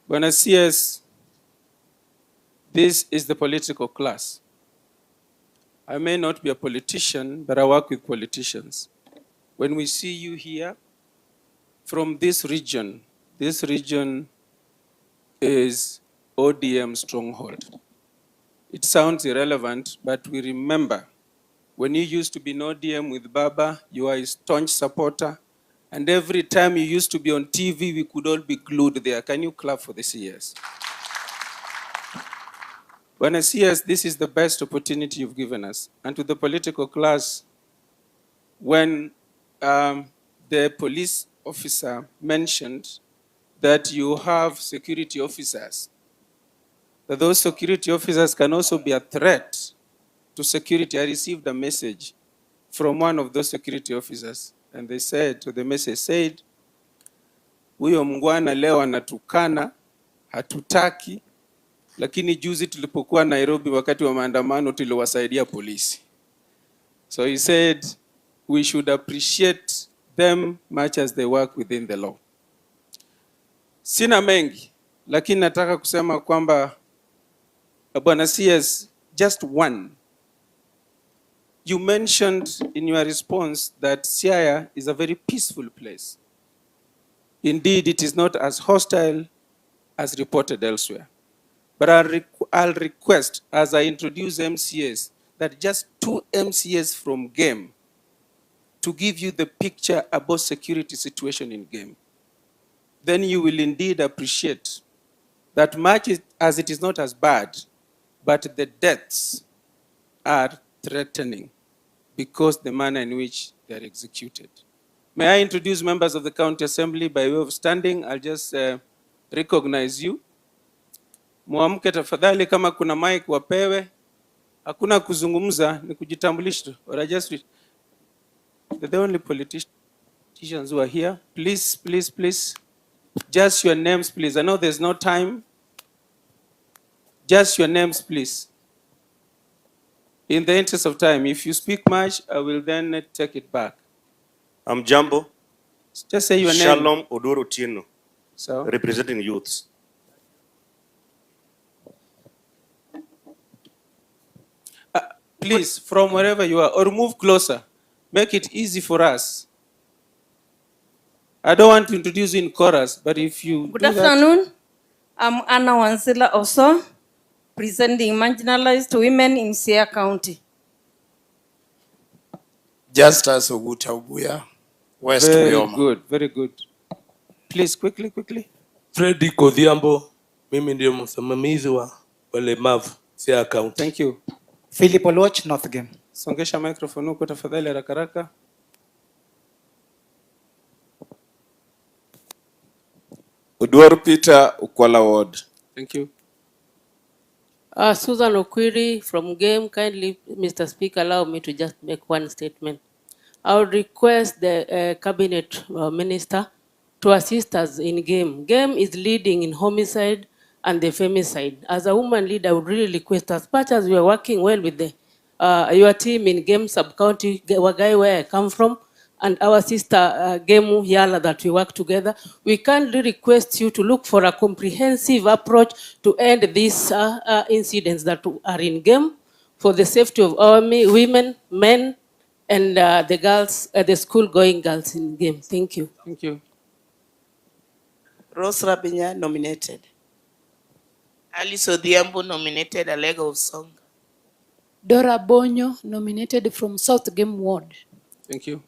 Bwana CS, this is the political class. I may not be a politician, but I work with politicians. When we see you here from this region is ODM stronghold. It sounds irrelevant, but we remember when you used to be in ODM with Baba, you are a staunch supporter. And every time you used to be on TV, we could all be glued there. Can you clap for the CS? When I CS, this is the best opportunity you've given us. And to the political class, when the police officer mentioned that you have security officers, that those security officers can also be a threat to security. I received a message from one of those security officers, and they said, the message said, huyo mngwana leo anatukana, hatutaki, lakini juzi tulipokuwa Nairobi wakati wa maandamano tuliwasaidia polisi. So he said, we should appreciate them much as they work within the law. Sina mengi, lakini nataka kusema kwamba Bwana CS, just one. You mentioned in your response that Siaya is a very peaceful place. Indeed, it is not as hostile as reported elsewhere. But I'll request, as I introduce MCAs, that just 2 MCAs from Game to give you the picture about security situation in Game. Then you will indeed appreciate that much as it is not as bad, but the deaths are threatening because the manner in which they are executed. May I introduce members of the County Assembly by way of standing? I'll just recognize you. Muamke tafadhali, kama kuna mic wapewe. Hakuna kuzungumza, ni kujitambulisha. Or just they're the only politicians who are here. Please, please, please. Just your names, please. I know there's no time. Just your names, please. In the interest of time, if you speak much, I will then take it back. I'm Jambo. Just say your name. Shalom Odoro Tino. So, representing youths. please, from wherever you are, or move closer. Make it easy for us. I don't want to introduce you in chorus, but if you Good afternoon. I'm Anna Wansila also, presenting marginalized women in Siaya County. Justus Oguta Ubuya, West Wyoma. Very good, very good. Please, quickly, quickly. Freddy Kodhiambo, mimi ndio msimamizi wa walemavu Siaya County. Thank you. Philip Oloch, North Game. Songesha microphone huko tafadhali haraka haraka. Udwar Peter, Ukwala Ward. Thank you. Susan Okwiri from Game. Kindly, Mr. Speaker, allow me to just make one statement. I would request the cabinet minister to assist us in Game. Game is leading in homicide and the femicide. As a woman leader, I would really request, as much as we are working well with the your team in Game sub-county, Wagai, where I come from, and our sister Gemu Yala, that we work together, we kindly request you to look for a comprehensive approach to end these incidents that are in Game for the safety of our women, men, and the girls, the school-going girls in Game. Thank you. Thank you. Rose Rabinya nominated. Alice Odhiambo nominated, Alega of Song. Dora Bonyo nominated from South Game Ward. Thank you.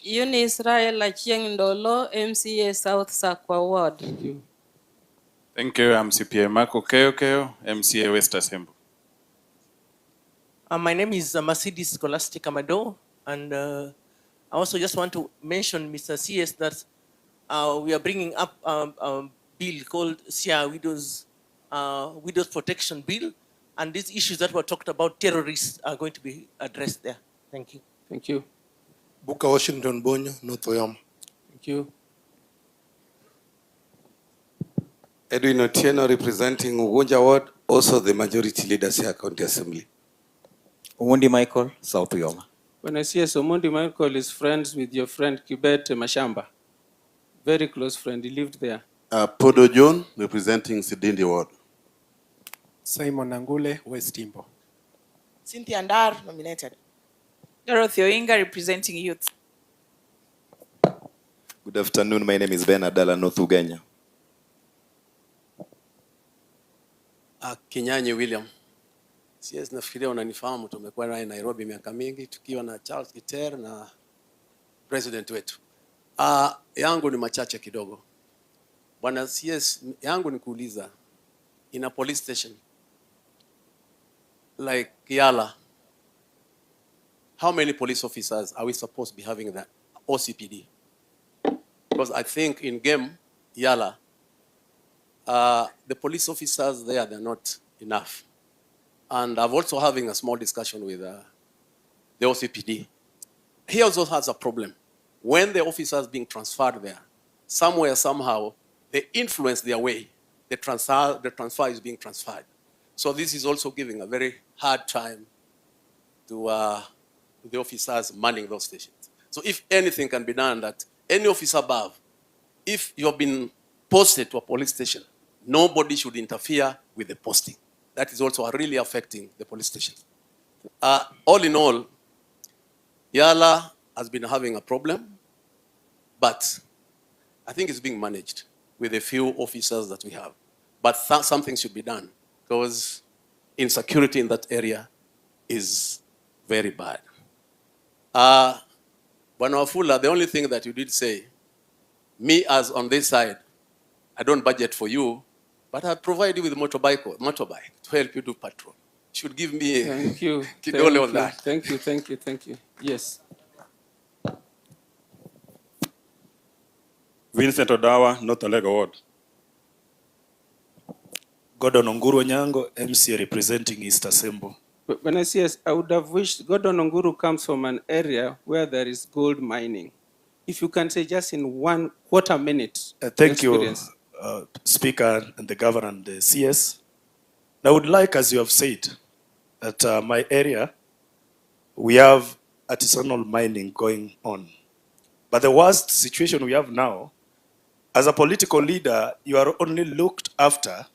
Yuni Israel Achieng Ndolo, MCA South Sakwa Ward. Thank you. Thank you. I'm CPA Marco Keo, MCA West Assembly. My name is Mercedes Scholastic Amado, and I also just want to mention, Mr. CS, that we are bringing up a bill called Siaya Widows Protection Bill, and these issues that were talked about, terrorists, are going to be addressed there. Thank you. Thank you. Buka Washington Bonyo, North Wyoma. Thank you. Edwin Otieno representing Ugunja Ward, also the majority leader Siaya County Assembly. Omondi Michael, South Wyoma. When I see Omondi Michael is friends with your friend Kibet Mashamba. Very close friend, he lived there. Podo John, representing Sidindi Ward. Simon Nangule, West Timbo. Cynthia Ndar, nominated. Dorothy Oinga, representing youth. Good afternoon. My name is Ben Adala, North Ugenya. Kinyanyi William. CS nafikiria unanifahamu, tumekuwa naye Nairobi miaka mingi tukiwa na Charles Giter na president wetu. Yangu ni machache kidogo. Bwana CS, yangu ni kuuliza, in a police station like Yala, how many police officers are we supposed to be having that OCPD? Because I think in game Yala, the police officers there, they're not enough. And I've also having a small discussion with the OCPD. He also has a problem. When the officers being transferred there, somewhere, somehow, they influence their way. The transfer is being transferred. So this is also giving a very hard time to the officers manning those stations. So if anything can be done, that any officer above, if you've been posted to a police station, nobody should interfere with the posting. That is also really affecting the police station. All in all, Yala has been having a problem, but I think it's being managed with a few officers that we have. But something should be done because insecurity in that area is very bad. Bwana Wafula, the only thing that you did say, me as on this side, I don't budget for you, but I provide you with a motorbike to help you do patrol. You should give me Thank you. kidole on that. Thank you, thank you, thank you. Yes. Vincent Odawa, North Olega Ward. Gordon Onguru Nyango, MCA representing East Asembo. When I see us, I would have wished Gordon Onguru comes from an area where there is gold mining. If you can say just in 1/4 minute. Thank you, Speaker and the Governor and the CS. I would like, as you have said, that my area, we have artisanal mining going on. But the worst situation we have now, as a political leader, you are only looked after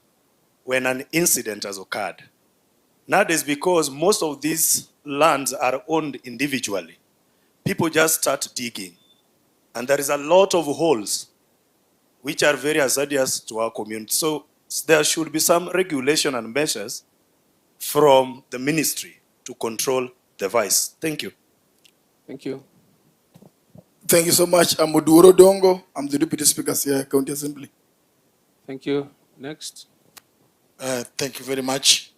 when an incident has occurred. Nowadays, because most of these lands are owned individually, people just start digging. And there is a lot of holes which are very hazardous to our community. So there should be some regulation and measures from the ministry to control the vice. Thank you. Thank you. Thank you so much. I'm Oduro Dongo. I'm the Deputy Speaker, Siaya County Assembly. Thank you. Next. Thank you very much,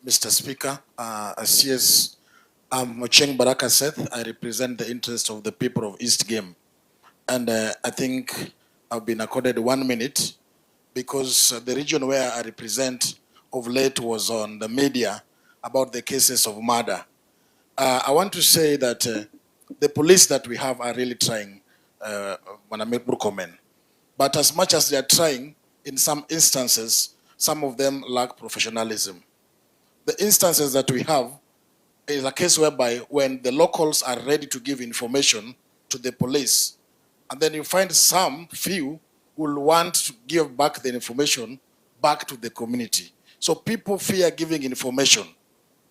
Mr. Speaker. As CS Mocheng Baraka said, I represent the interest of the people of East Game. And I think I've been accorded 1 minute because the region where I represent of late was on the media about the cases of murder. I want to say that the police that we have are really trying, Murkomen. But as much as they are trying, in some instances, some of them lack professionalism. The instances that we have is a case whereby when the locals are ready to give information to the police, and then you find some few will want to give back the information back to the community. So people fear giving information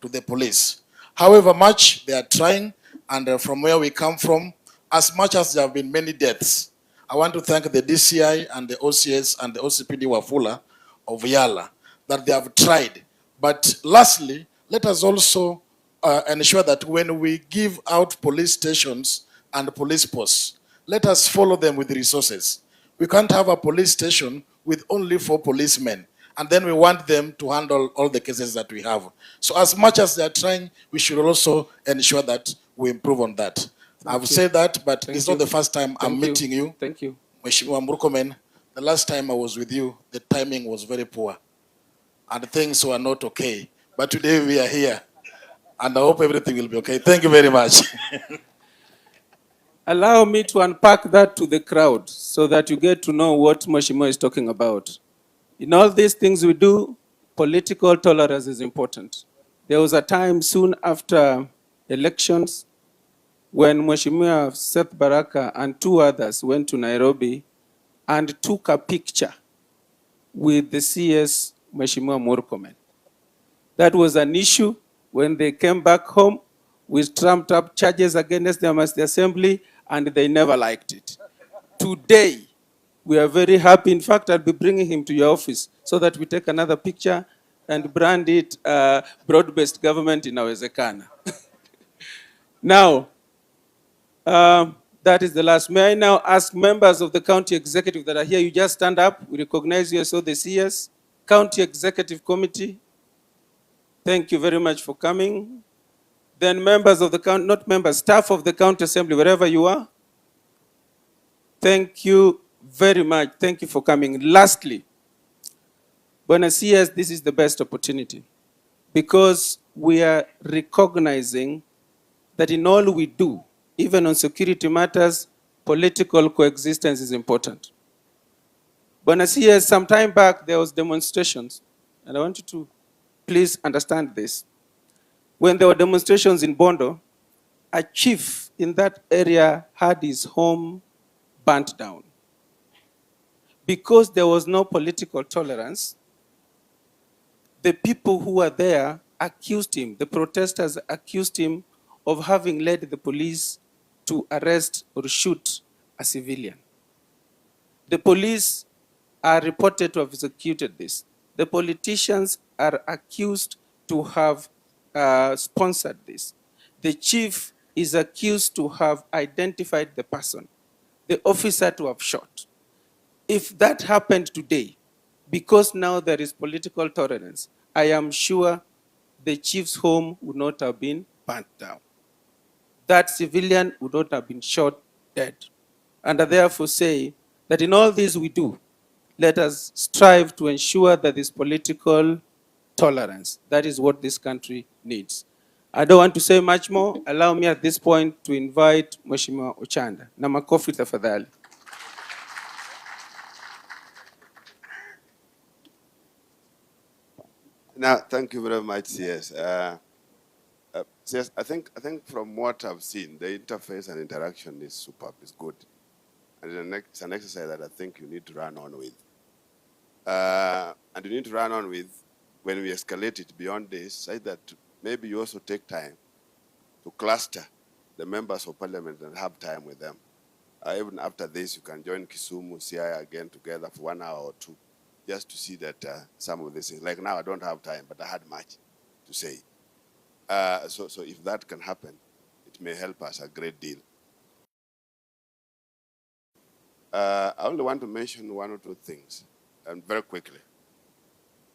to the police. However much they are trying, and from where we come from, as much as there have been many deaths, I want to thank the DCI and the OCS and the OCPD Wafula of Yala that they have tried. But lastly, let us also ensure that when we give out police stations and police posts, let us follow them with resources. We can't have a police station with only 4 policemen, and then we want them to handle all the cases that we have. So as much as they are trying, we should also ensure that we improve on that. I've said that, but it's not the first time I'm meeting you. Thank you. Mheshimiwa Murkomen, the last time I was with you, the timing was very poor, and things were not okay. But today we are here, and I hope everything will be okay. Thank you very much. Allow me to unpack that to the crowd so that you get to know what Mheshimiwa is talking about. In all these things we do, political tolerance is important. There was a time soon after elections when Mheshimiwa Seth Baraka and 2 others went to Nairobi and took a picture with the CS Murkomen. That was an issue. When they came back home, we trumped up charges against them as the assembly, and they never liked it. Today, we are very happy. In fact, I'll be bringing him to your office so that we take another picture and brand it broad-based government in Inawezekana. Now, that is the last. May I now ask members of the county executive that are here, you just stand up. We recognize you, so the CS. County Executive Committee, thank you very much for coming. Then members of the county, not members, staff of the county assembly, wherever you are, thank you very much. Thank you for coming. Lastly, Bwana CS, this is the best opportunity because we are recognizing that in all we do, even on security matters, political coexistence is important. Bwana CS, some time back there was demonstrations, and I want you to please understand this. When there were demonstrations in Bondo, a chief in that area had his home burnt down. Because there was no political tolerance, the people who were there accused him, the protesters accused him of having led the police to arrest or shoot a civilian. The police are reported to have executed this. The politicians are accused to have sponsored this. The chief is accused to have identified the person, the officer to have shot. If that happened today, because now there is political tolerance, I am sure the chief's home would not have been burnt down. That civilian would not have been shot dead. And I therefore say that in all this we do, let us strive to ensure that this political tolerance, that is what this country needs. I don't want to say much more. Allow me at this point to invite Mheshimiwa Ochanda. Na makofi tafadhali. Now, thank you very much, CS. CS, I think from what I've seen, the interface and interaction is superb, is good. And it's an exercise that I think you need to run on with. And you need to run on with when we escalate it beyond this, say that maybe you also take time to cluster the members of parliament and have time with them. Even after this, you can join Kisumu, Siaya again together for 1 hour or two, just to see that some of these things, like now I don't have time, but I had much to say. So if that can happen, it may help us a great deal. I only want to mention one or two things, and very quickly.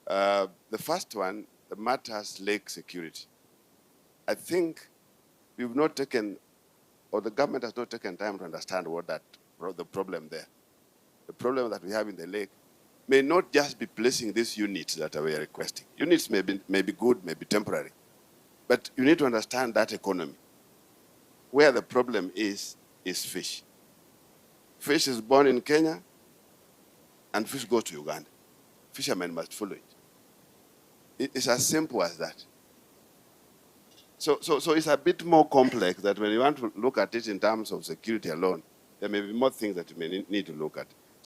The first one, the matters lake security. I think we've not taken, or the government has not taken time to understand what the problem there. The problem that we have in the lake may not just be placing these units that we are requesting. Units may be good, may be temporary, but you need to understand that economy. Where the problem is fish. Fish is born in Kenya, and fish goes to Uganda. Fishermen must follow it. It's as simple as that. So it's a bit more complex that when you want to look at it in terms of security alone, there may be more things that you may need to look at.